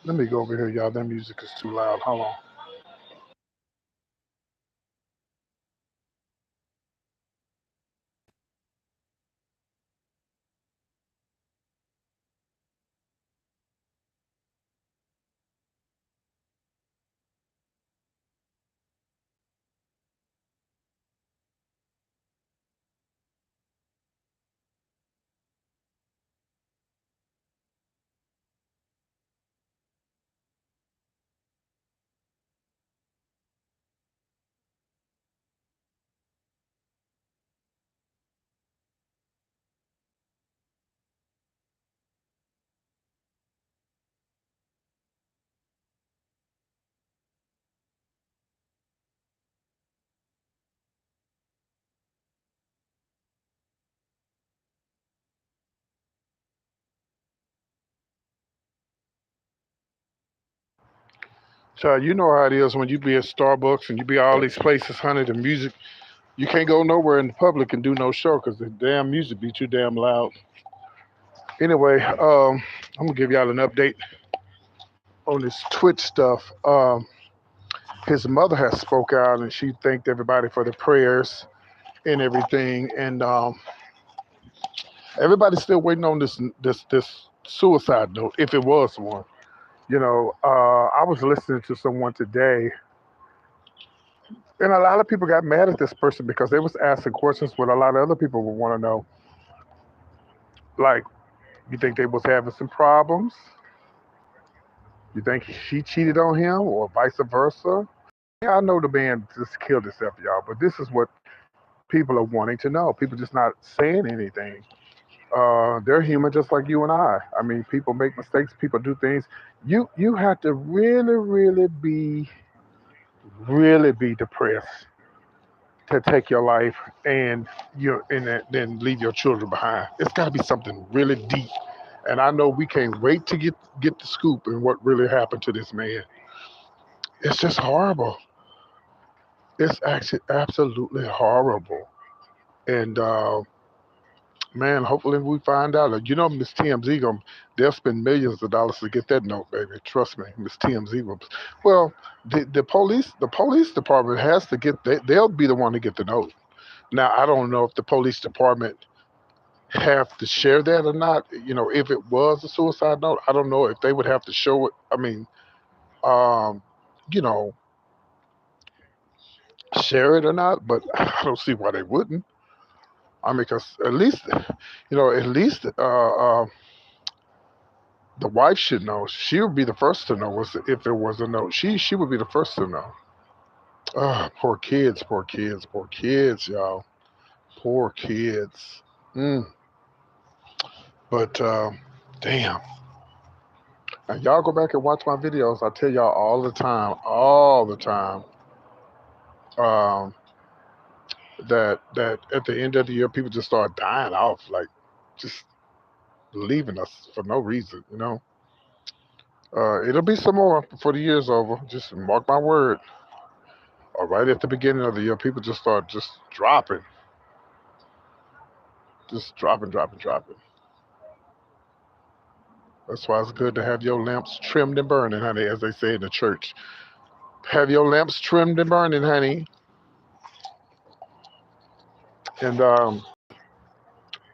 Let me go over here, y'all. That music is too loud. Hold on. So you know how it is when you be at Starbucks and you be all these places, honey. The music, you can't go nowhere in the public and do no show because the damn music be too damn loud. Anyway, I'm gonna give y'all an update on this Twitch stuff. His mother has spoke out and she thanked everybody for the prayers and everything, and everybody's still waiting on this suicide note, if it was one. I was listening to someone today, and a lot of people got mad at this person because they was asking questions what a lot of other people would want to know. Like, you think they was having some problems? You think she cheated on him, or vice versa? Yeah, I know the man just killed himself, y'all, but this is what people are wanting to know. People just not saying anything. They're human just like you and I. I mean, people make mistakes. People do things. You have to really be depressed to take your life and then leave your children behind. It's got to be something really deep. And I know we can't wait to get the scoop and what really happened to this man. It's just horrible. It's actually absolutely horrible. And man, hopefully we find out. Miss TMZ they'll spend millions of dollars to get that note, baby. Trust me, Miss TMZ will. Well, the police department has to get. They'll be the one to get the note. Now, I don't know if the police department have to share that or not. If it was a suicide note, I don't know if they would have to show it. I mean, um, you know, share it or not. But I don't see why they wouldn't. I mean, because at least the wife should know. She would be the first to know if it was a note. She would be the first to know. Poor kids, poor kids, poor kids, y'all. Poor kids. Mm. But damn. And y'all go back and watch my videos. I tell y'all all the time, um, that at the end of the year, people just start dying off, like just leaving us for no reason. It'll be some more before the year's over. Just mark my word. Or right at the beginning of the year, people just start just dropping, dropping, dropping. That's why it's good to have your lamps trimmed and burning, honey, as they say in the church. Have your lamps trimmed and burning, honey. And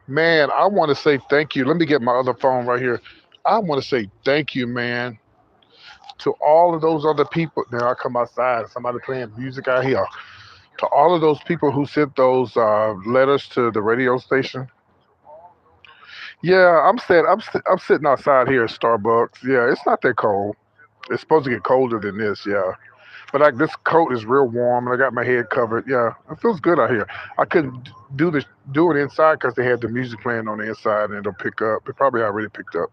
man, I want to say thank you. Let me get my other phone right here. I want to say thank you, man, to all of those other people. Now I come outside, somebody playing music out here. To all of those people who sent those letters to the radio station. Yeah, I'm sitting outside here at Starbucks. Yeah, it's not that cold. It's supposed to get colder than this. Yeah, but like this coat is real warm, and I got my head covered. Yeah, it feels good out here. I couldn't do it inside because they had the music playing on the inside, and it'll pick up. It probably already picked up.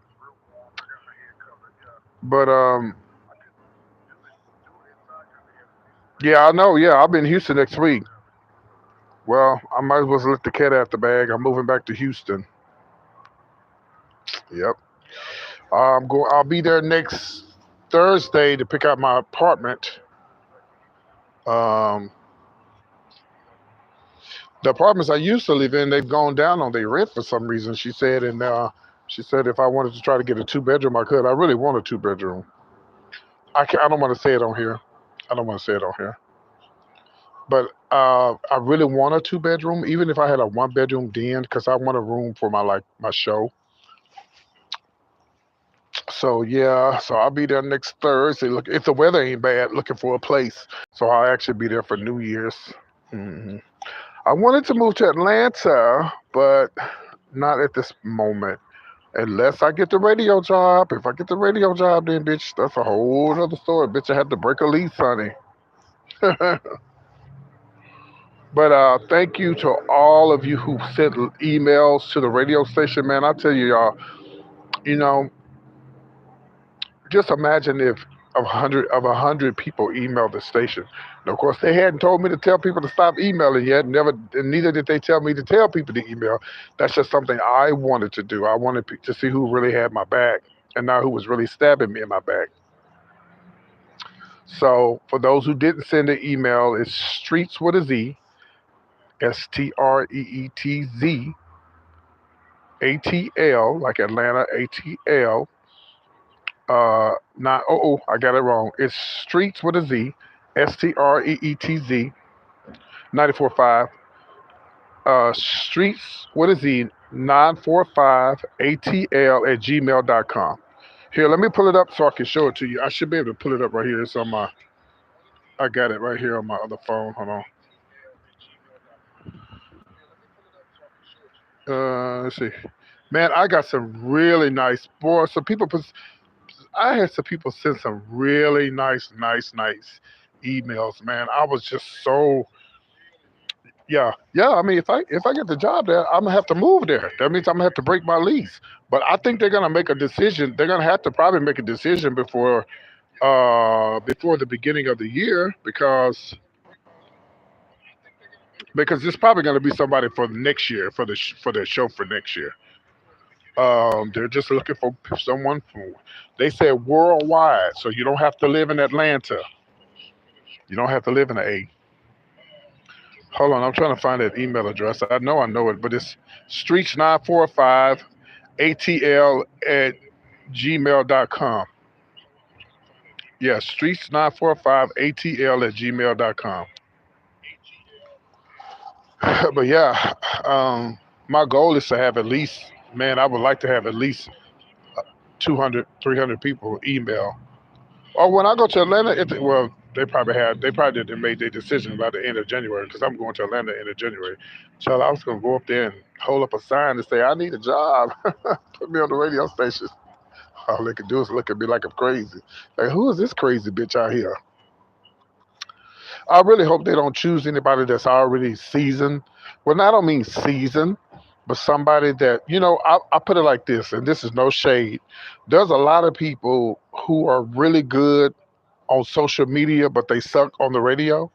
But yeah, I know. Yeah, I'll be in Houston next week. Well, I might as well let the cat out the bag. I'm moving back to Houston. Yep. I'll be there next Thursday to pick out my apartment. Um, the apartments I used to live in, they've gone down on their rent for some reason. She said, and she said if I wanted to try to get a 2 bedroom, I could. I really want a 2 bedroom. I don't want to say it on here. I don't want to say it on here. But I really want a 2 bedroom, even if I had a 1 bedroom den, because I want a room for my show. So yeah, so I'll be there next Thursday. Look, if the weather ain't bad, looking for a place. So I'll actually be there for New Year's. Hmm. I wanted to move to Atlanta, but not at this moment. Unless I get the radio job. If I get the radio job, then bitch, that's a whole other story. Bitch, I had to break a lease, honey. But thank you to all of you who sent emails to the radio station, man. I tell you, y'all, you know, just imagine if of 100 people emailed the station. And of course, they hadn't told me to tell people to stop emailing yet. Never, and neither did they tell me to tell people to email. That's just something I wanted to do. I wanted to see who really had my back, and not who was really stabbing me in my back. So, for those who didn't send an email, it's streets with a Z, STREETZ, ATL, like Atlanta, ATL. Not I got it wrong. It's streets with a Z, STREETZ, 94.5. Streets with a Z, 945 ATL at gmail.com. Here, let me pull it up so I can show it to you. I should be able to pull it up right here. It's on my, I got it right here on my other phone. Hold on. Let's see. Man, I got some really nice boys. Some people, I had some people send some really nice emails. Man, I was just so, yeah. I mean, if I get the job there, I'm gonna have to move there. That means I'm gonna have to break my lease. But I think they're gonna make a decision. They're gonna have to probably make a decision before the beginning of the year, because it's probably gonna be somebody for next year for the show for next year. They're just looking for someone from. They said worldwide, so you don't have to live in Atlanta. You don't have to live in the A. Hold on, I'm trying to find that email address. I know it, but it's streets945 ATL at gmail.com. Yeah, streets945 ATL at gmail.com. But yeah, my goal is to have at least, man, I would like to have at least 200, 300 people email. Or when I go to Atlanta, well, they probably didn't make their decision by the end of January, because I'm going to Atlanta end of January. So I was gonna go up there and hold up a sign and say I need a job. Put me on the radio station. All they could do is look at me like I'm crazy. Like, who is this crazy bitch out here? I really hope they don't choose anybody that's already seasoned. Well, I don't mean seasoned, but somebody that, I put it like this, and this is no shade. There's a lot of people who are really good on social media, but they suck on the radio.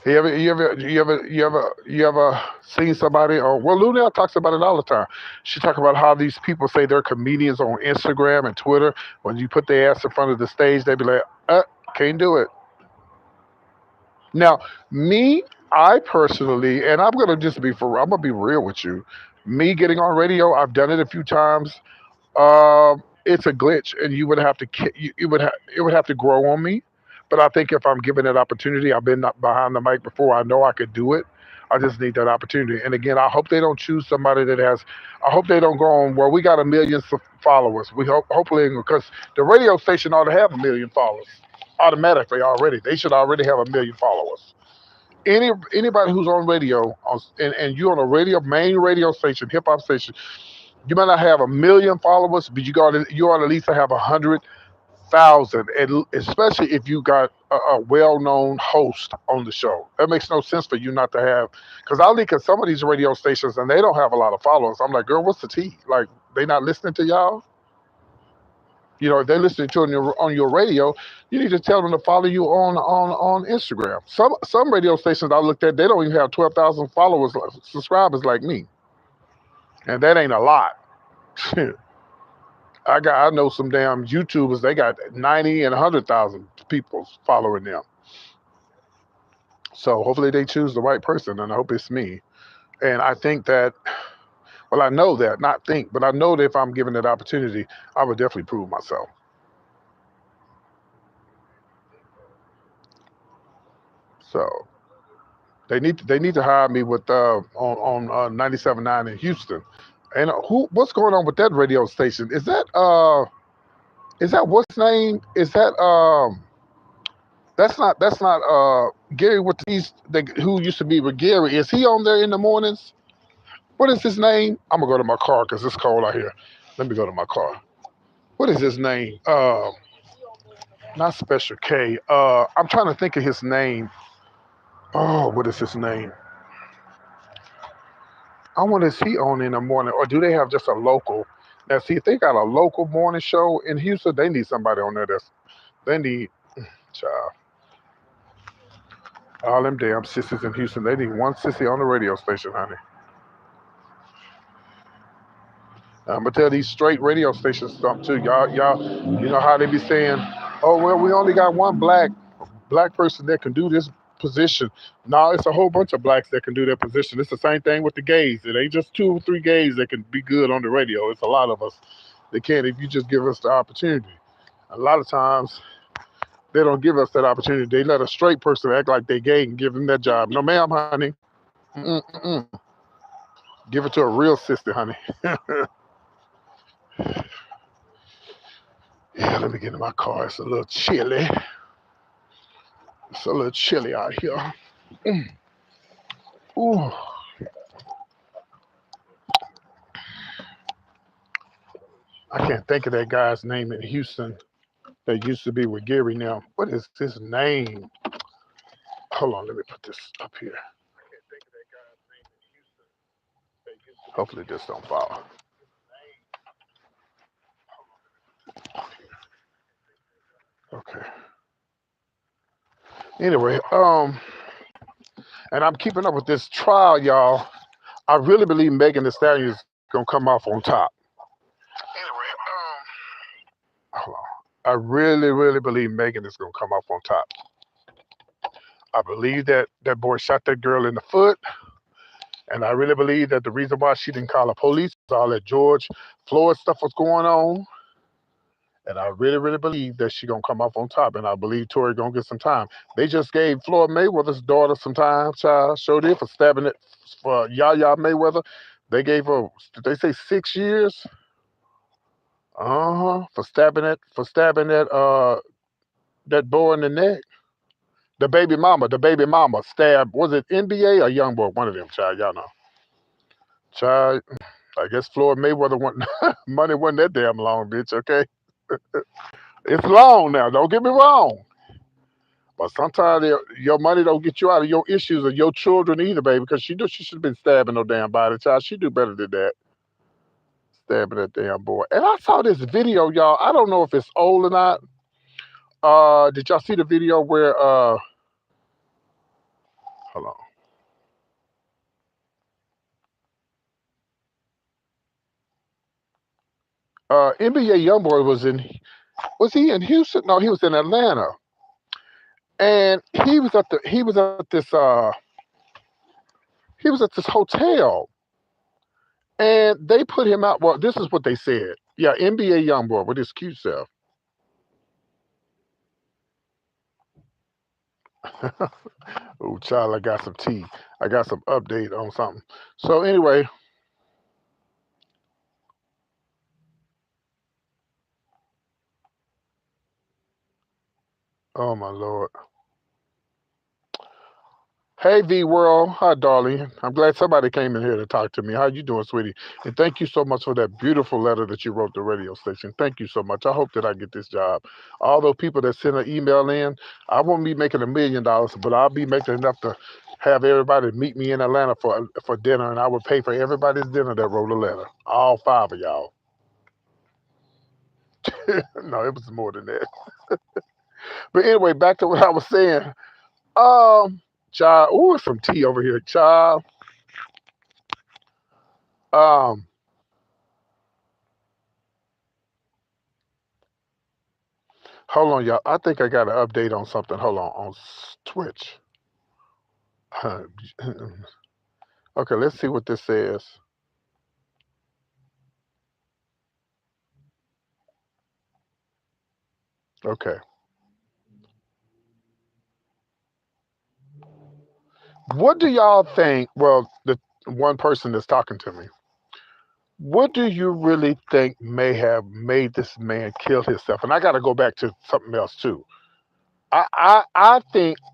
You ever seen somebody? Or well, Lunel talks about it all the time. She talks about how these people say they're comedians on Instagram and Twitter. When you put their ass in front of the stage, they be like, can't do it. Now, me, I personally, and I'm gonna be real with you. Me getting on radio, I've done it a few times. It's a glitch, and you would have to it would have to grow on me. But I think if I'm given that opportunity, I've been up behind the mic before. I know I could do it. I just need that opportunity. And again, I hope they don't choose somebody that has. I hope they don't go on. Well, we got a million followers. We hopefully, because the radio station ought to have a million followers automatically already. They should already have a million followers. Anybody who's on radio and you're on a main radio station, hip hop station, you might not have a million followers, but you ought at least to have 100,000, and especially if you got a well-known host on the show. That makes no sense for you not to have. Because I look at some of these radio stations and they don't have a lot of followers. I'm like, girl, what's the tea? Like, they not listening to y'all. If they're listening to on your radio, you need to tell them to follow you on Instagram. Some radio stations I looked at, they don't even have 12,000 followers, subscribers like me, and that ain't a lot. I know some damn YouTubers. They got 90 and 100,000 people following them. So hopefully they choose the right person, and I hope it's me. And I think that Well, I know that, not think, but I know that if I'm given that opportunity, I would definitely prove myself. So they need to hire me with on 97.9 in Houston. And what's going on with that radio station? Is that what's name? Is that that's not Gary with who used to be with Gary? Is he on there in the mornings? What is his name? I'm gonna go to my car because it's cold out here. Let me go to my car. What is his name? Not Special K. I'm trying to think of his name. Oh, what is his name? I wonder is he on in the morning or do they have just a local? Now, see, if they got a local morning show in Houston, they need somebody on there they need, child, all them damn sissies in Houston. They need one sissy on the radio station, honey. I'm gonna tell these straight radio stations something too. Y'all, you know how they be saying, "Oh well, we only got one black person that can do this position." No, it's a whole bunch of blacks that can do that position. It's the same thing with the gays. It ain't just 2 or 3 gays that can be good on the radio. It's a lot of us that can if you just give us the opportunity. A lot of times they don't give us that opportunity. They let a straight person act like they gay and give them that job. No, ma'am, honey. Mm-mm-mm. Give it to a real sister, honey. Yeah, let me get in my car. It's a little chilly. It's a little chilly out here. Mm. Ooh. I can't think of that guy's name in Houston that used to be with Gary now. What is his name? Hold on, let me put this up here. Hopefully this don't fall. Okay. Anyway, and I'm keeping up with this trial, y'all. I really believe Megan Thee Stallion is gonna come off on top. Anyway, hold on. I really, really believe Megan is gonna come off on top. I believe that boy shot that girl in the foot. And I really believe that the reason why she didn't call the police was all that George Floyd stuff was going on. And I really, really believe that she gonna come off on top. And I believe Tory gonna get some time. They just gave Floyd Mayweather's daughter some time, child. Showed it for stabbing it for Yaya Mayweather. They gave her, did they say 6 years? For stabbing that boy in the neck. The baby mama stabbed. Was it NBA or young boy? One of them, child. Y'all know. Child, I guess Floyd Mayweather want money wasn't that damn long, bitch. Okay, it's long now. Don't get me wrong, but sometimes your money don't get you out of your issues or your children either, baby. Because she should have been stabbing no damn body, child. She do better than that, stabbing that damn boy. And I saw this video, y'all. I don't know if it's old or not. Did y'all see the video where hold on. NBA YoungBoy was he in Houston? No, he was in Atlanta, and he was at this hotel. And they put him out. Well, this is what they said. Yeah, NBA YoungBoy with his cute self. Oh, child, I got some tea. I got some update on something. So anyway, oh my lord. Hey V World, hi darling. I'm glad somebody came in here to talk to me. How you doing, sweetie? And thank you so much for that beautiful letter that you wrote the radio station. Thank you so much. I hope that I get this job. All those people that send an email in, I won't be making $1 million, but I'll be making enough to have everybody meet me in Atlanta for dinner, and I would pay for everybody's dinner that wrote a letter. All 5 of y'all. No, it was more than that. But anyway, back to what I was saying. Child, ooh, some tea over here, child. Um, Hold on, y'all. I think I got an update on something. Hold on Twitch. Okay, let's see what this says. Okay. What do y'all think? Well, the one person that's talking to me, what do you really think may have made this man kill himself? And I got to go back to something else too.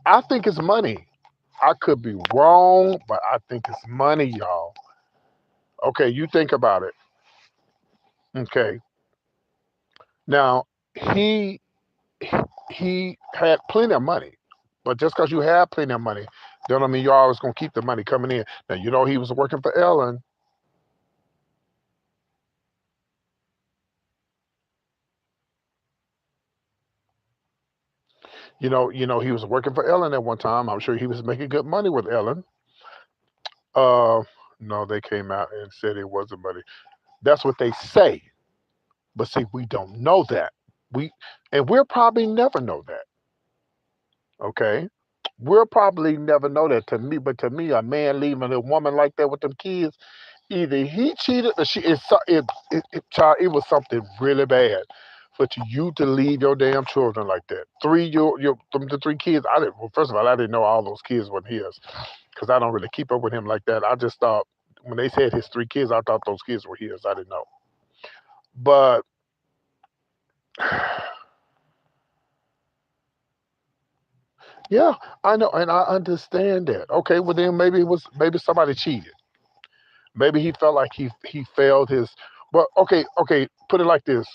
I think it's money. I could be wrong, but I think it's money, y'all. Okay, you think about it. Okay, now he he had plenty of money, but just because you have plenty of money, don't mean you're always gonna keep the money coming in. Now you know he was working for Ellen. You know he was working for Ellen at one time. I'm sure he was making good money with Ellen. Uh, no, they came out and said it wasn't money. That's what they say. But see, we don't know that. We and we'll probably never know that. Okay, we'll probably never know that. To me, a man leaving a woman like that with them kids, either he cheated or she. Child, it was something really bad. For you to leave your damn children like that, the three kids. I didn't. Well, first of all, I didn't know all those kids weren't his because I don't really keep up with him like that. I just thought when they said his three kids, I thought those kids were his. I didn't know, but yeah, I know, and I understand that. Okay, well then maybe somebody cheated. Maybe he felt like he failed his. Well, okay, put it like this.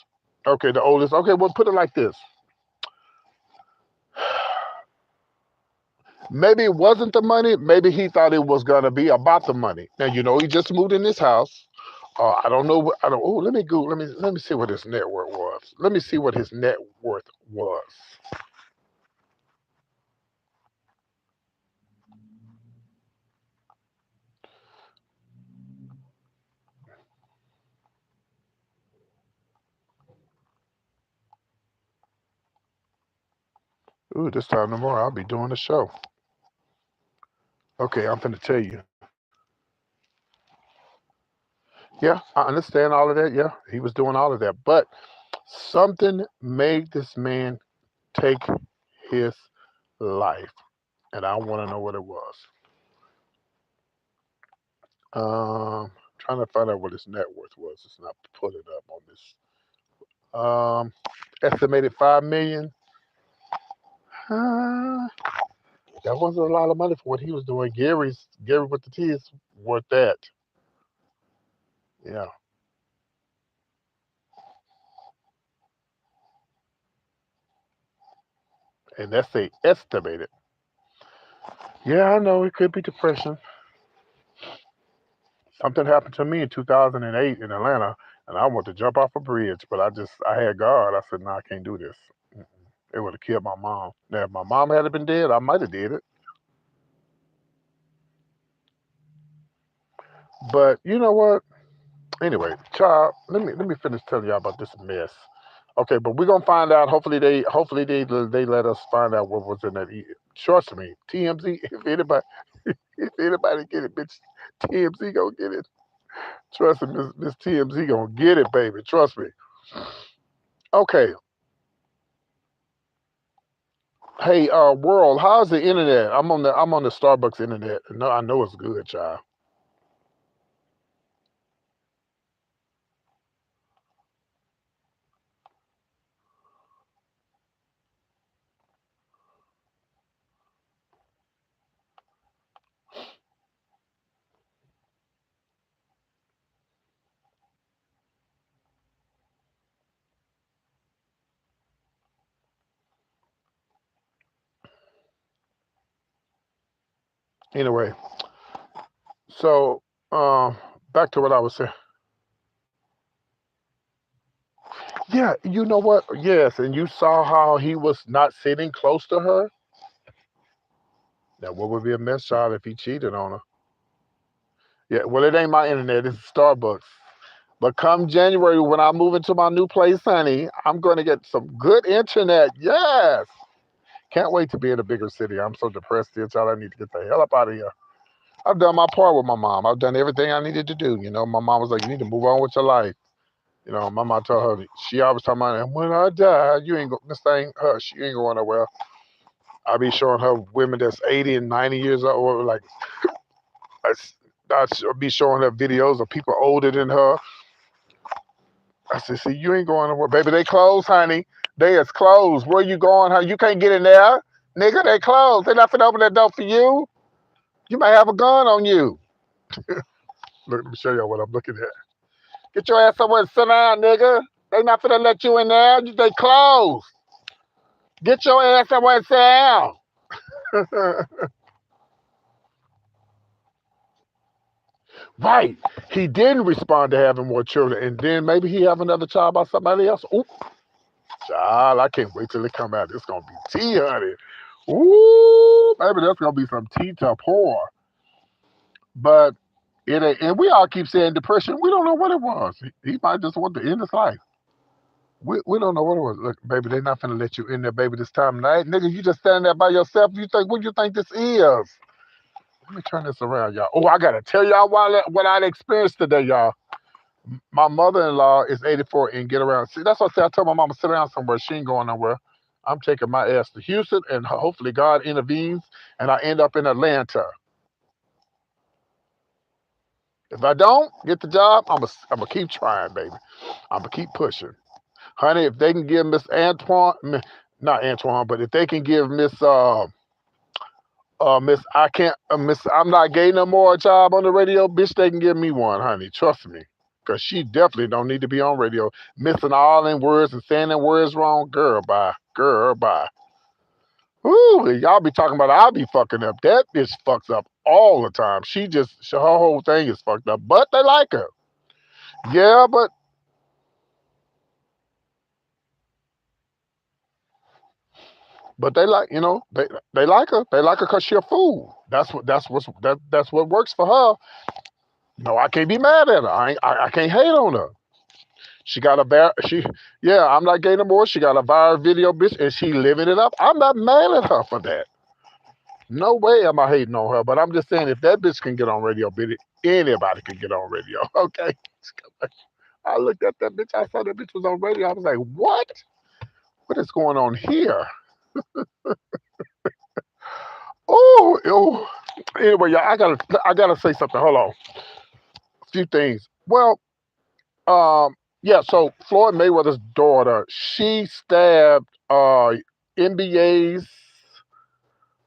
Okay, the oldest. Okay, well, put it like this. Maybe it wasn't the money. Maybe he thought it was gonna be about the money. Now he just moved in this house. I don't know. I don't. Oh, let me go. Let me see what his net worth was. Let me see what his net worth was. Ooh, this time tomorrow I'll be doing the show. Okay, I'm finna tell you. Yeah, I understand all of that. Yeah, he was doing all of that, but something made this man take his life, and I want to know what it was. Trying to find out what his net worth was. It's not pulling up on this. Estimated 5 million. Uh, that wasn't a lot of money for what he was doing. Gary with the T is worth that. Yeah, and that's a estimated. Yeah, I know it could be depression. Something happened to me in 2008 in Atlanta, and I wanted to jump off a bridge, but I had God. I said, "No, I can't do this. Mm-mm. It would have killed my mom. Now, if my mom had been dead, I might have did it. But you know what? Anyway, child, let me finish telling y'all about this mess. Okay, but we're gonna find out. Hopefully they let us find out what was in that. Trust me, TMZ. If anybody get it, bitch, TMZ gonna get it. Trust me, Miss TMZ gonna get it, baby. Trust me. Okay. Hey, world, how's the internet? I'm on the Starbucks internet. No, I know it's good, child. Anyway, so back to what I was saying. Yeah, you know what? Yes, and you saw how he was not sitting close to her. Now, what would be a mess, child, if he cheated on her? Yeah, well, it ain't my internet. It's Starbucks. But come January, when I move into my new place, honey, I'm going to get some good internet. Yes. Can't wait to be in a bigger city. I'm so depressed here, child. I need to get the hell up out of here. I've done my part with my mom. I've done everything I needed to do. My mom was like, "You need to move on with your life." My mom told her she always talking about, and when I die, you ain't go. This thing, her, she ain't going nowhere. I be showing her women that's 80 and 90 years old, or like I'll be showing her videos of people older than her. I said, see, you ain't going nowhere, baby. They closed, honey. They is closed. Where you going, honey? You can't get in there, nigga. They closed. They not finna open that door for you. You might have a gun on you. Look, let me show y'all what I'm looking at. Get your ass somewhere and sit down, nigga. They not finna let you in there. They closed. Get your ass somewhere and sit down. Right. He didn't respond to having more children, and then maybe he have another child by somebody else. Ooh, child, I can't wait till it come out. It's gonna be tea, honey. Ooh, baby, that's gonna be some tea to pour. But it ain't, and we all keep saying depression. We don't know what it was. He might just want to end his life. We don't know what it was. Look, baby, they're not finna let you in there, baby, this time of night. Nigga, you just standing there by yourself. You think what you think this is? Let me turn this around, y'all. Oh, I gotta tell y'all what I experienced today, y'all. My mother-in-law is 84 and get around. See, that's what I said. I told my mama sit down somewhere. She ain't going nowhere. I'm taking my ass to Houston, and hopefully God intervenes, and I end up in Atlanta. If I don't get the job, I'm gonna keep trying, baby. I'm gonna keep pushing, honey. If they can give Miss Antoine, not Antoine, but if they can give Miss I can't Miss I'm not gay no more a job on the radio, bitch, they can give me one, honey. Trust me. Cause she definitely don't need to be on radio. Missing all in words and saying them words wrong. Girl, bye. Girl, bye. Ooh, y'all be talking about I'll be fucking up. That bitch fucks up all the time. Her whole thing is fucked up. But they like her. Yeah, but they like, they like her. They like her because she a fool. That's what works for her. No, I can't be mad at her. I can't hate on her. She got yeah, I'm not gay no more. She got a viral video, bitch, and she living it up. I'm not mad at her for that. No way am I hating on her, but I'm just saying if that bitch can get on radio, bitch, anybody can get on radio. Okay. I looked at that bitch. I saw that bitch was on radio. I was like, what? What is going on here? Oh. Anyway, y'all, I gotta say something. Hold on. A few things. Well, yeah. So Floyd Mayweather's daughter, she stabbed NBA's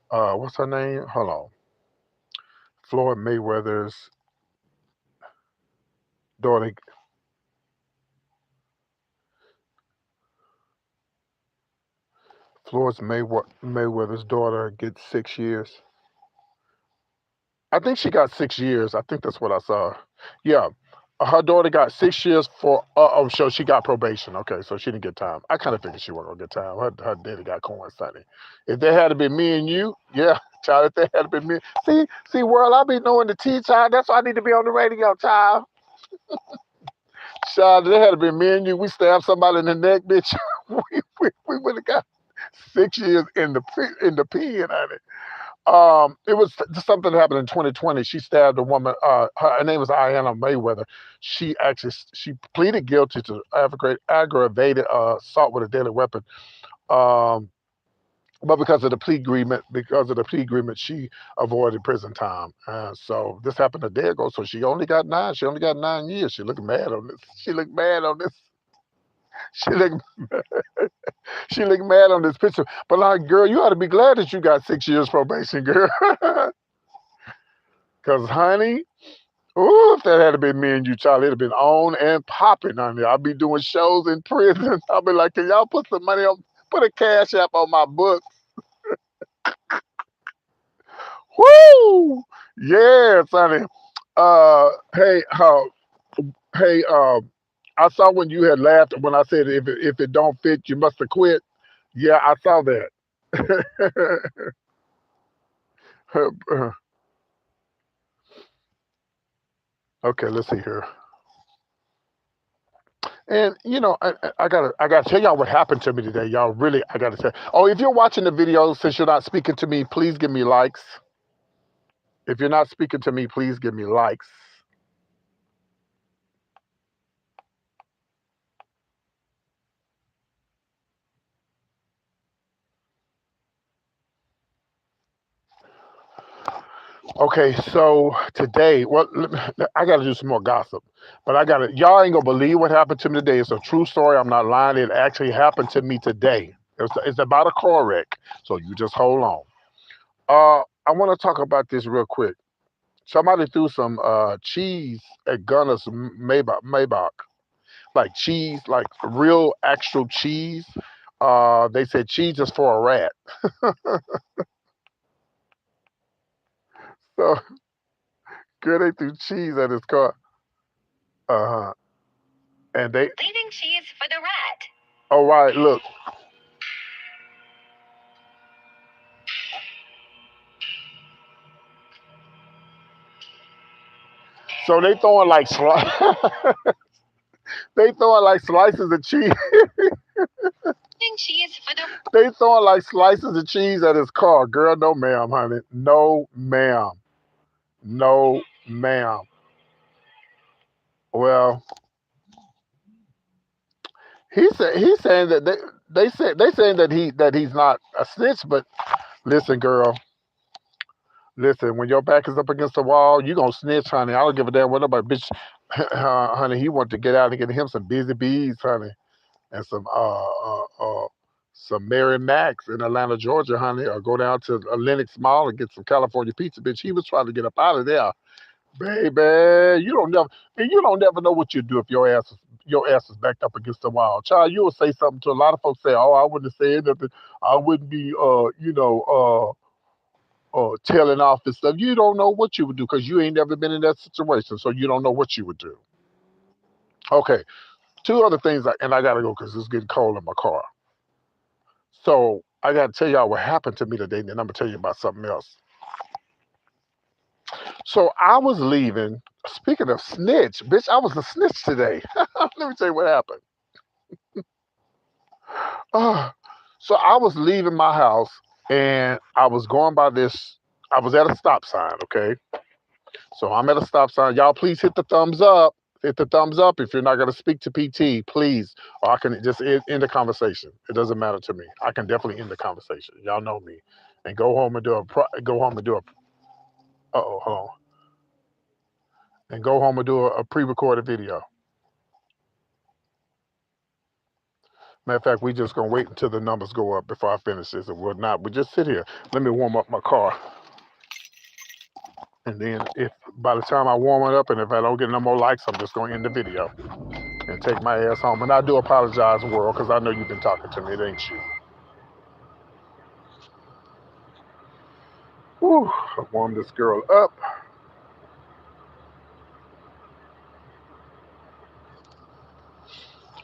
what's her name? Hold on. Floyd Mayweather's daughter. Mayweather's daughter gets 6 years. I think she got 6 years. I think that's what I saw. Yeah. Her daughter got 6 years for, oh, so she got probation. Okay, so she didn't get time. I kind of figured she wasn't going to get time. Her daddy got corn sunny. If they had to be me and you, yeah, child, if they had to be me. See, world, I be knowing the tea, child. That's why I need to be on the radio, child. Child, if they had to be me and you. We stabbed somebody in the neck, bitch. we would have got 6 years in the pen, honey. It was something that happened in 2020. She stabbed a woman. Her name was Ayanna Mayweather. She pleaded guilty to aggravated assault with a deadly weapon. Um, but because of the plea agreement, she avoided prison time. So this happened a day ago. So she only got 9. She only got 9 years. She looked mad on this. She looked mad on this. She looked she looked mad on this picture. But like, girl, you ought to be glad that you got 6 years probation, girl. Cause honey, ooh, if that had been me and you, Charlie, it'd have been on and popping on there. I'll be doing shows in prison. I'll be like, can y'all put some money on, put a cash app on my books? Woo! Yeah, honey. Hey, hey, I saw when you had laughed when I said if it don't fit, you must have quit. Yeah, I saw that. Okay, let's see here. And I gotta tell y'all what happened to me today. Y'all really, I gotta tell. Oh, if you're watching the video, since you're not speaking to me, please give me likes. If you're not speaking to me, please give me likes. Okay, so today, well, I got to do some more gossip, but I got to. Y'all ain't gonna believe what happened to me today. It's a true story. I'm not lying. It actually happened to me today. It's about a car wreck. So you just hold on. I want to talk about this real quick. Somebody threw some cheese at Gunner's Maybach, like cheese, like real actual cheese. They said cheese is for a rat. So good, they threw cheese at his car. Uh huh. And they leaving cheese for the rat. All right, look. So they throwing like they throwing like slices of cheese. Cheese for the. They throwing like slices of cheese at his car. Girl, no ma'am, honey. No ma'am. No ma'am. Well, he's saying that they saying that he's not a snitch, but listen, girl, listen, when your back is up against the wall, you gonna snitch, honey. I don't give a damn what nobody bitch honey, he wanted to get out and get him some busy bees, honey, and some Mary Max in Atlanta, Georgia, honey, or go down to Lenox Mall and get some California pizza, bitch. He was trying to get up out of there. Baby, you don't never know what you do if your ass is backed up against the wall. Child, you will say something to a lot of folks say, oh, I wouldn't have said nothing. I wouldn't be telling off and stuff. You don't know what you would do because you ain't never been in that situation, so you don't know what you would do. Okay, two other things, and I gotta go because it's getting cold in my car. So I gotta tell y'all what happened to me today, and then I'm gonna tell you about something else. So I was leaving. Speaking of snitch, bitch, I was a snitch today. Let me tell you what happened. Uh, so I was leaving my house and I was going by this. I was at a stop sign, okay? So I'm at a stop sign. Y'all, please hit the thumbs up. Hit the thumbs up if you're not going to speak to PT, please. Or I can just end the conversation. It doesn't matter to me. I can definitely end the conversation. Y'all know me. And go home and do a. Go home and do a. Oh, hold on. And go home and do a pre-recorded video. Matter of fact, we just gonna wait until the numbers go up before I finish this, and we'll not. We just sit here. Let me warm up my car, and then if by the time I warm it up, and if I don't get no more likes, I'm just gonna end the video and take my ass home. And I do apologize, world, because I know you've been talking to me, it ain't you. Whew, I warmed this girl up.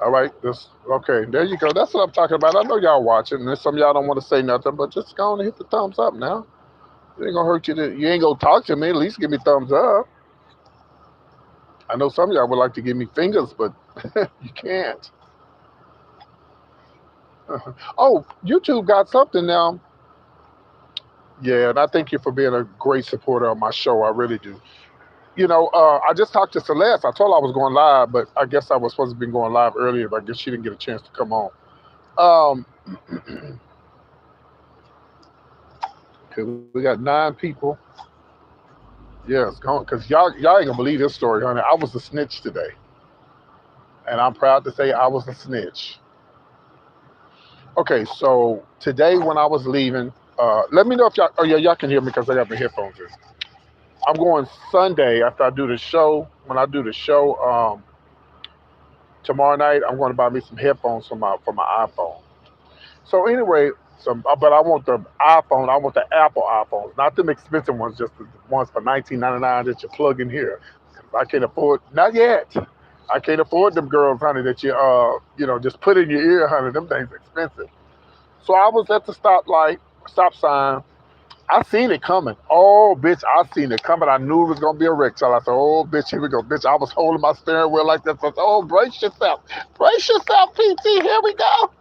All right, this okay. There you go. That's what I'm talking about. I know y'all watching, and some of y'all don't want to say nothing, but just go on and hit the thumbs up now. It ain't gonna hurt you. You ain't gonna talk to me. At least give me thumbs up. I know some of y'all would like to give me fingers, but you can't. Oh, YouTube got something now. Yeah, and I thank you for being a great supporter of my show. I really do. I just talked to Celeste. I told her I was going live, but I guess I was supposed to be going live earlier, but I guess she didn't get a chance to come on. Um, 'Cause we got 9 people. Yeah, it's going because y'all ain't gonna believe this story, honey. I was a snitch today, and I'm proud to say I was a snitch. Okay, so today when I was leaving, let me know if y'all. Oh yeah, y'all can hear me because I got my headphones in. I'm going Sunday after I do the show. When I do the show tomorrow night, I'm going to buy me some headphones for my iPhone. So anyway, but I want the iPhone. I want the Apple iPhones, not them expensive ones, just the ones for 19.99 that you plug in here. I can't afford, not yet. I can't afford them girls, honey, that just put in your ear, honey. Them things expensive. So I was at the stop sign. I seen it coming. Oh, bitch, I seen it coming. I knew it was gonna be a wreck. So I said, oh, bitch, here we go, bitch. I was holding my steering wheel like this. I said, oh, brace yourself, PT. Here we go.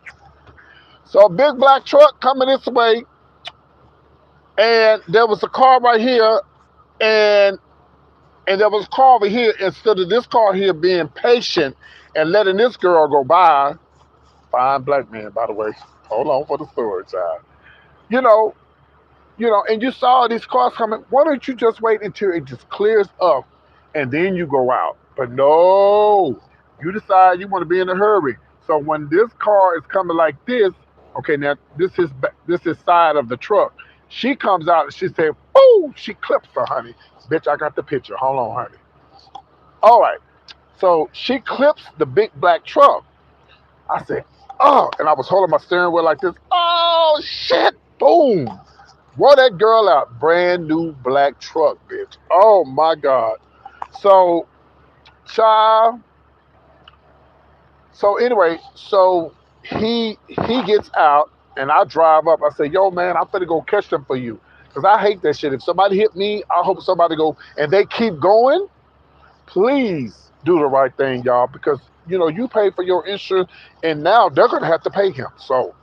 So a big black truck coming this way, and there was a car right here, and there was a car over here. Instead of this car here being patient and letting this girl go by, fine black man, by the way. Hold on for the story, child. You know, And you saw these cars coming. Why don't you just wait until it just clears up and then you go out? But no, you decide you want to be in a hurry. So when this car is coming like this, okay, now this is side of the truck. She comes out and she said, "Oh!" She clips her, honey. Bitch, I got the picture. Hold on, honey. All right. So she clips the big black truck. I said, "Oh!" And I was holding my steering wheel like this. Oh shit! Boom! Wore that girl out. Brand new black truck, bitch. Oh my God. So, child. So anyway, so he gets out and I drive up. I say, "Yo, man, I'm finna go catch them for you. Cause I hate that shit. If somebody hit me, I hope somebody go and they keep going. Please do the right thing, y'all, because you pay for your insurance and now they're gonna have to pay him." So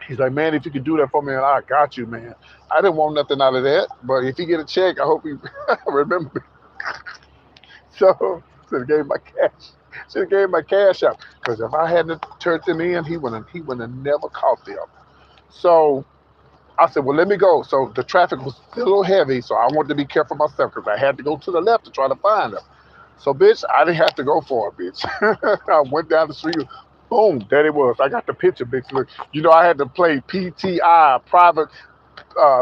he's like, "Man, if you could do that for me, and I got you, man. I didn't want nothing out of that, but if you get a check, I hope you remember me." So should have gave my cash. Should have gave my cash out. Because if I hadn't turned him in, he wouldn't have never caught them. So I said, "Well, let me go." So the traffic was still a little heavy, so I wanted to be careful myself because I had to go to the left to try to find them. So, bitch, I didn't have to go for it, bitch. I went down the street. Boom, there it was. I got the picture, bitch. Look, I had to play PTI, private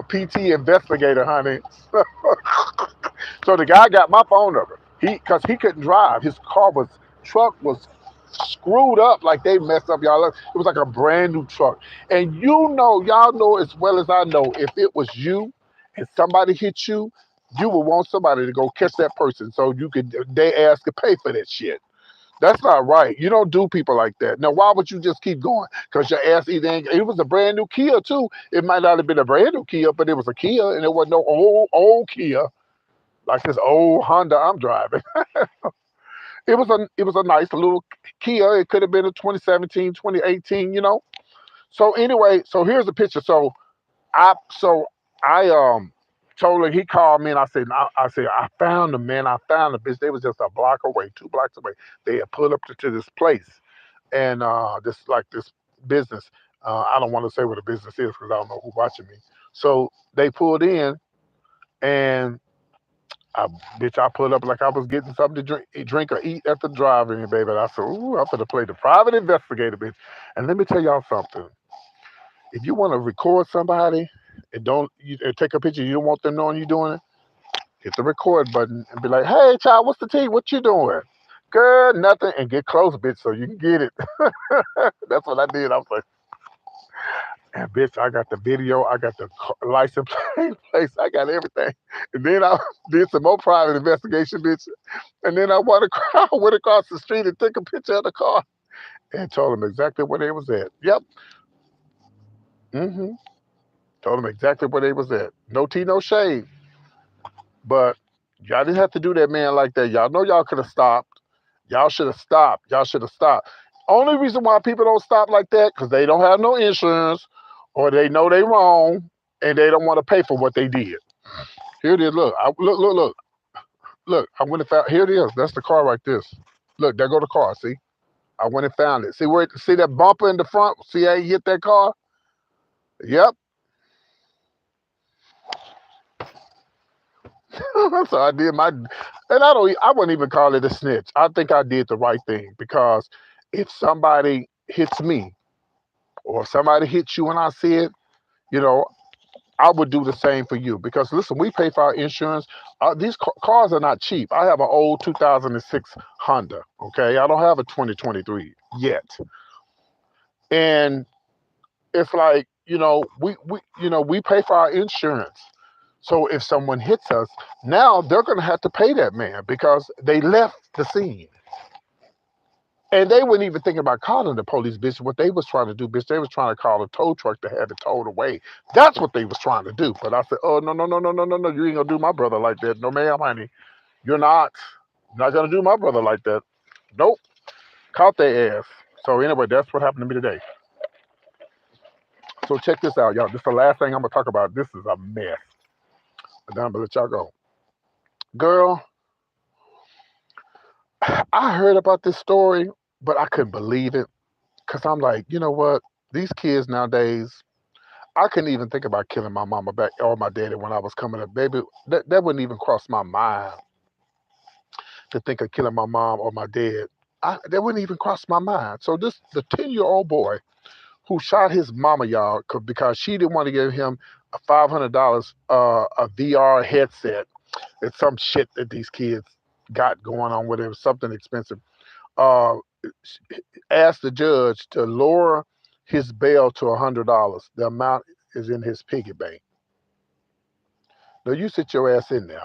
PT investigator, honey. So the guy got my phone number. Because he couldn't drive. His truck was screwed up like they messed up y'all. It was like a brand new truck. And y'all know as well as I know, if it was you and somebody hit you, you would want somebody to go catch that person so they ask to pay for that shit. That's not right. You don't do people like that. Now, why would you just keep going? Because your ass either it was a brand new Kia too. It might not have been a brand new Kia, but it was a Kia, and it wasn't no old Kia like this old Honda I'm driving. It was a nice little Kia. It could have been a 2017, 2018. So anyway, so here's the picture. So I told him. He called me and I said I found them, man. I found the bitch. They was just a block away, 2 blocks away. They had pulled up to this place and this business. I don't want to say what the business is because I don't know who's watching me. So they pulled in and I, bitch, I pulled up like I was getting something to drink or eat at the drive-in, baby. And I said, "Ooh, I'm gonna play the private investigator, bitch." And let me tell y'all something. If you want to record somebody and take a picture, you don't want them knowing you're doing it, hit the record button and be like, "Hey, child, what's the tea? What you doing?" "Good, nothing," and get close, bitch, so you can get it. That's what I did. I was like, and bitch, I got the video, I got the license plate place, I got everything. And then I did some more private investigation, bitch. And then went across the street and took a picture of the car and told them exactly where they was at. Yep. hmm Told them exactly where they was at. No tea, no shade. But y'all didn't have to do that man like that. Y'all know y'all could have stopped. Y'all should have stopped. Y'all should have stopped. Only reason why people don't stop like that because they don't have no insurance or they know they wrong and they don't want to pay for what they did. Here it is. Look. I went and found. Here it is. That's the car right there. Look, there go the car. See, I went and found it. See that bumper in the front? See how he hit that car? Yep. So I did and I wouldn't even call it a snitch. I think I did the right thing because if somebody hits me or if somebody hits you and I see it, you know, I would do the same for you because listen, we pay for our insurance. These cars are not cheap. I have an old 2006 Honda. Okay, I don't have a 2023 yet, and it's like we pay for our insurance. So if someone hits us, now they're going to have to pay that man because they left the scene. And they wouldn't even think about calling the police, bitch. What they was trying to do, bitch, they was trying to call a tow truck to have it towed away. That's what they was trying to do. But I said, "Oh, no, no, no, no, no, no, no. You ain't going to do my brother like that. No, ma'am, honey. You're not. You're not going to do my brother like that. Nope. Caught their ass." So anyway, that's what happened to me today. So check this out, y'all. This is the last thing I'm going to talk about. This is a mess. But then I'm going to let y'all go. Girl, I heard about this story, but I couldn't believe it. Because I'm like, you know what? These kids nowadays, I couldn't even think about killing my mama back or my daddy when I was coming up, baby. That wouldn't even cross my mind to think of killing my mom or my dad. That wouldn't even cross my mind. So the 10-year-old boy who shot his mama, y'all, because she didn't want to give him a $500 a VR headset. It's some shit that these kids got going on with it. It was something expensive. Uh, asked the judge to lower his bail to $100. The amount is in his piggy bank. Now you sit your ass in there.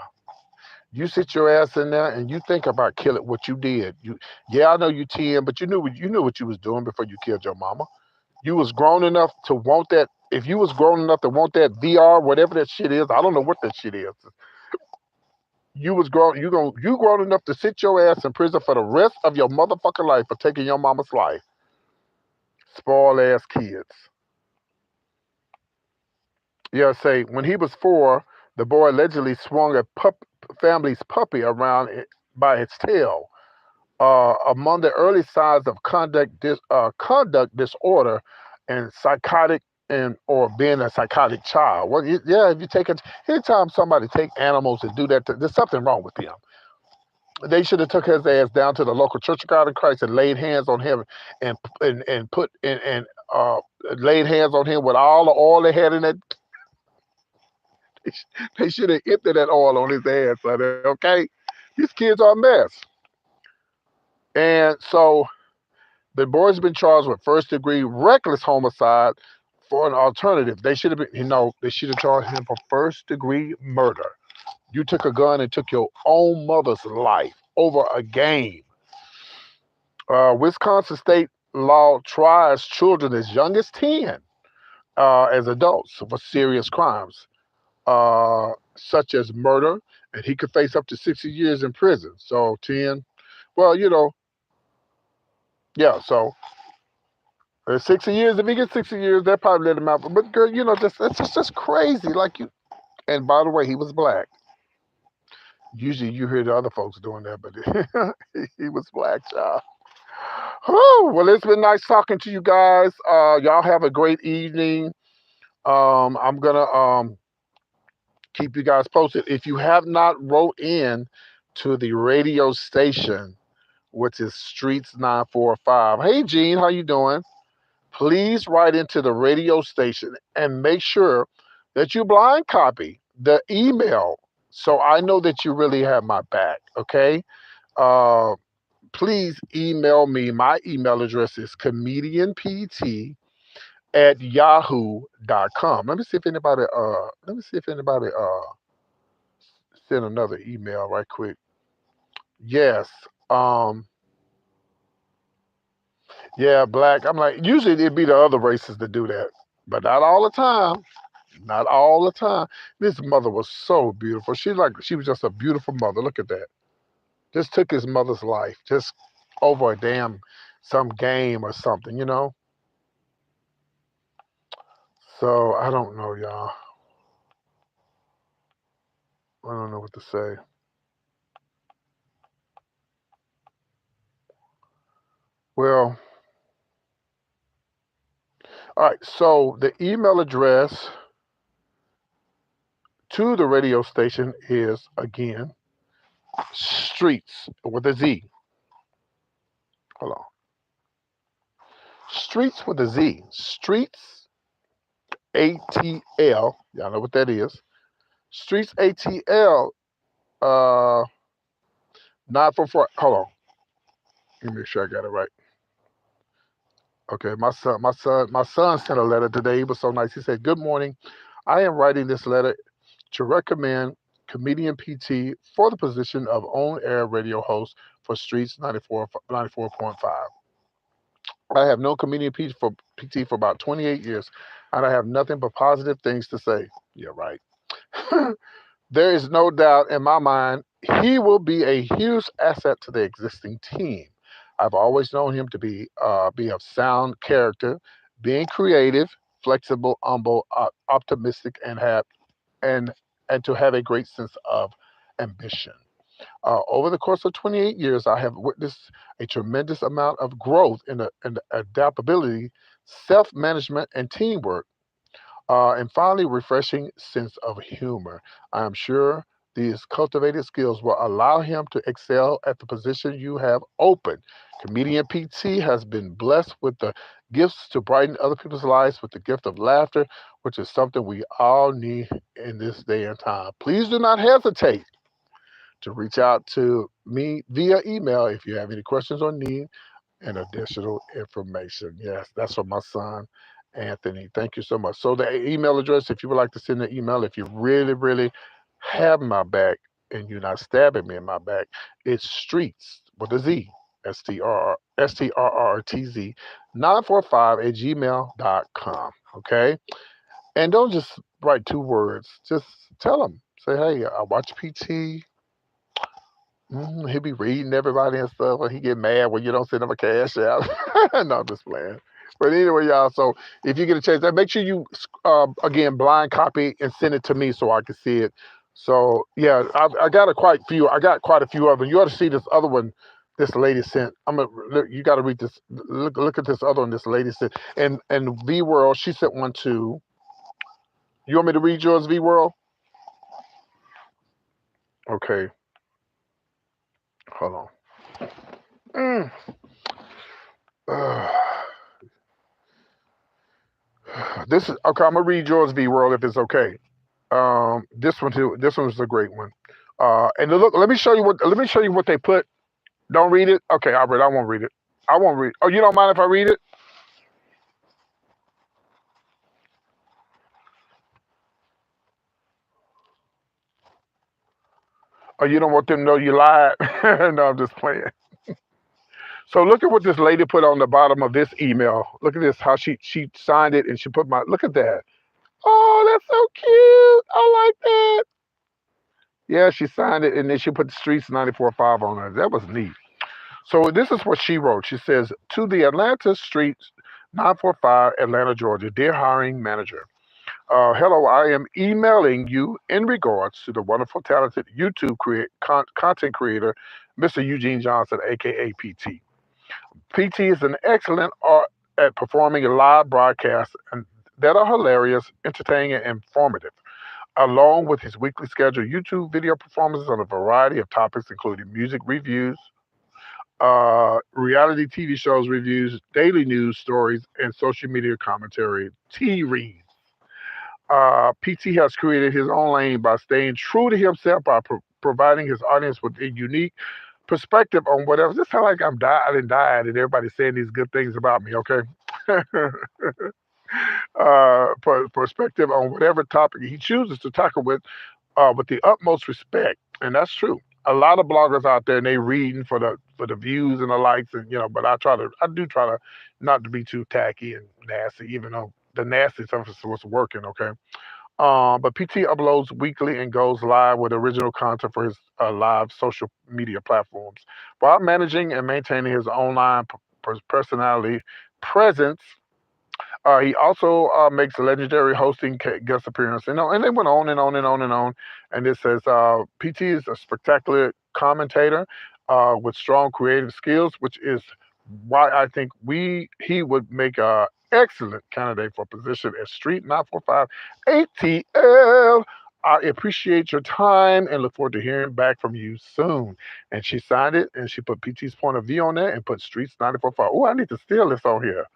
You sit your ass in there and you think about killing what you did. Yeah, I know you 10, but you knew what you was doing before you killed your mama. You was grown enough to want that. If you was grown enough to want that VR, whatever that shit is, I don't know what that shit is. You was grown. You grown enough to sit your ass in prison for the rest of your motherfucking life for taking your mama's life. Spoiled ass kids. Yeah, say when he was 4, the boy allegedly swung a family's puppy around by its tail. Among the early signs of conduct disorder and psychotic and or being a psychotic child. Well, yeah, if you take it, anytime somebody take animals and do that, there's something wrong with them. They should have took his ass down to the local Church of God in Christ and laid hands on him and put and laid hands on him with all the oil they had in that. They should have emptied that oil on his ass. Okay, these kids are a mess. And so the boy's been charged with first degree reckless homicide for an alternative. They should have been, they should have charged him for first degree murder. You took a gun and took your own mother's life over a game. Wisconsin state law tries children as young as 10 as adults for serious crimes, such as murder, and he could face up to 60 years in prison. So 10, well, yeah, so 60 years. If he gets 60 years, that probably let him out. But girl, that's just crazy. Like you. And by the way, he was black. Usually, you hear the other folks doing that, but he was black, child. Oh, well, it's been nice talking to you guys. Y'all have a great evening. I'm gonna keep you guys posted. If you have not wrote in to the radio station, which is Streets 945. Hey, Gene, how you doing? Please write into the radio station and make sure that you blind copy the email so I know that you really have my back, okay? Uh, please email me. My email address is comedianpt@yahoo.com. Let me see if anybody send another email right quick. Yes. Um yeah, black. I'm like, usually it'd be the other races that do that, but not all the time. Not all the time. This mother was so beautiful. She was just a beautiful mother. Look at that. Just took his mother's life just over a damn some game or something. So I don't know, y'all. I don't know what to say. Well, all right. So the email address to the radio station is again streets with a Z. Hold on. Streets with a Z. Streets ATL. Y'all know what that is. Streets ATL. Uh, not for. Hold on. Let me make sure I got it right. Okay, my son sent a letter today. He was so nice. He said, "Good morning. I am writing this letter to recommend comedian PT for the position of on-air radio host for Streets 94.5. I have known comedian PT for about 28 years, and I have nothing but positive things to say." Yeah, right. There is no doubt in my mind he will be a huge asset to the existing team. I've always known him to be of sound character, being creative, flexible, humble, optimistic, and and to have a great sense of ambition. Over the course of 28 years, I have witnessed a tremendous amount of growth in the adaptability, self management, and teamwork. And finally, refreshing sense of humor. I am sure these cultivated skills will allow him to excel at the position you have open. Comedian PT has been blessed with the gifts to brighten other people's lives with the gift of laughter, which is something we all need in this day and time. Please do not hesitate to reach out to me via email if you have any questions or need and additional information. Yes, that's for my son, Anthony. Thank you so much. So the email address, if you would like to send an email, if you really, really have my back and you're not stabbing me in my back, it's streets with a Z. STRRTZ 945 at gmail.com. Okay. And don't just write two words. Just tell them. Say, hey, I watch PT. He be reading everybody and stuff, and he get mad when you don't send him a cash out. No, I'm just playing. But anyway, y'all. So if you get a chance, make sure you again blind copy and send it to me so I can see it. So yeah, I got quite few. I got quite a few of them. You ought to see this other one. This lady sent. You got to read this. Look at this other one. This lady sent. And V World, she sent one too. You want me to read yours, V World? Okay. Hold on. Mm. This is okay. I'm gonna read yours, V World, if it's okay. This one too. This one's a great one. And look, let me show you what. Let me show you what they put. Don't read it. Okay, Albert, I won't read it. I won't read. Oh, you don't mind if I read it? Oh, you don't want them to know you lied? No, I'm just playing. So look at what this lady put on the bottom of this email. Look at this. How she signed it and she put my. Look at that. Oh, that's so cute. I like that. Yeah, she signed it and then she put the streets 94.5 on it. That was neat. So this is what she wrote. She says, to the Atlanta Streets 945, Atlanta, Georgia, dear hiring manager. Hello, I am emailing you in regards to the wonderful, talented YouTube content creator, Mr. Eugene Johnson, aka PT. PT is an excellent art at performing live broadcasts that are hilarious, entertaining, and informative, along with his weekly scheduled YouTube video performances on a variety of topics, including music reviews, reality TV shows reviews, daily news stories, and social media commentary. T reads. PT has created his own lane by staying true to himself by providing his audience with a unique perspective on whatever. This sounds like I didn't die, and everybody's saying these good things about me. Okay. Perspective on whatever topic he chooses to tackle with the utmost respect, and that's true. A lot of bloggers out there, and they reading for the views and the likes, and but I do try to not to be too tacky and nasty, even though the nasty stuff is what's working. Okay, but PT uploads weekly and goes live with original content for his live social media platforms while managing and maintaining his online personality presence. He also makes legendary hosting guest appearance, and they went on and on and on and on. And it says PT is a spectacular commentator with strong creative skills, which is why I think he would make a excellent candidate for position at Street 945 ATL. I appreciate your time and look forward to hearing back from you soon. And she signed it and she put PT's point of view on there and put Streets 945. Oh, I need to steal this on here.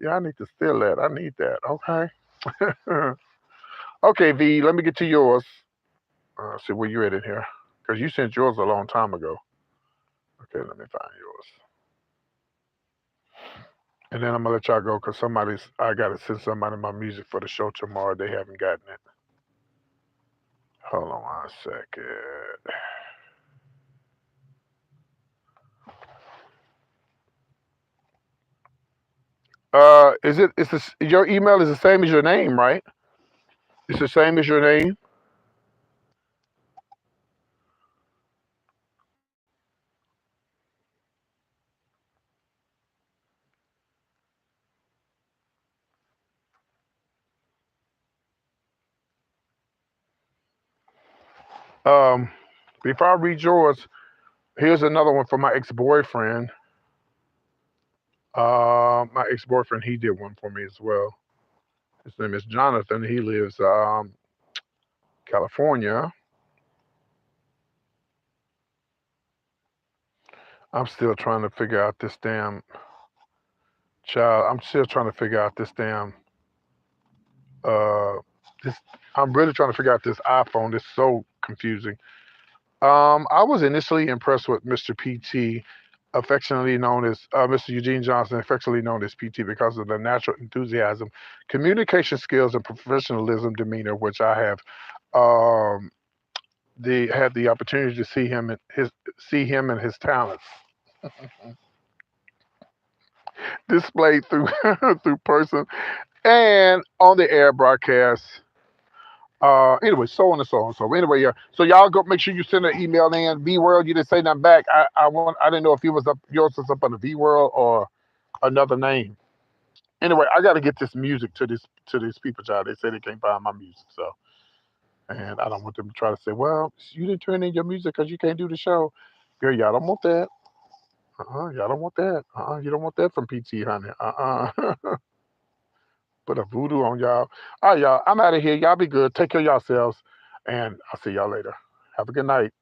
Yeah, I need to steal that. I need that. Okay. Okay, V, let me get to yours. See where you're at in here. Because you sent yours a long time ago. Okay, let me find yours. And then I'm going to let y'all go because I got to send somebody my music for the show tomorrow. They haven't gotten it. Hold on one second. Your email is the same as your name, right? It's the same as your name? Um, Before I read yours, here's another one from my ex-boyfriend. My ex-boyfriend, he did one for me as well. His name is Jonathan. He lives California. I'm still trying to figure out this damn child. I'm still trying to figure out this damn uh this I'm really trying to figure out this iPhone. It's so confusing. I was initially impressed with Mr. PT, affectionately known as Mr. Eugene Johnson, affectionately known as PT, because of the natural enthusiasm, communication skills, and professionalism demeanor, which I have um, had the opportunity to see him and his talents displayed through through person and on the air broadcast. Anyway, so on and so on. So anyway, yeah. So y'all go make sure you send an email in. V World, you didn't say nothing back. I didn't know if you was up yours was up on the V World or another name. Anyway, I got to get this music to these people, child. They say they can't find my music, so and I don't want them to try to say, well, you didn't turn in your music because you can't do the show. Girl, y'all don't want that. Y'all don't want that. You don't want that from PT, honey. Put a voodoo on y'all. All right, y'all. I'm out of here. Y'all be good. Take care of yourselves, and I'll see y'all later. Have a good night.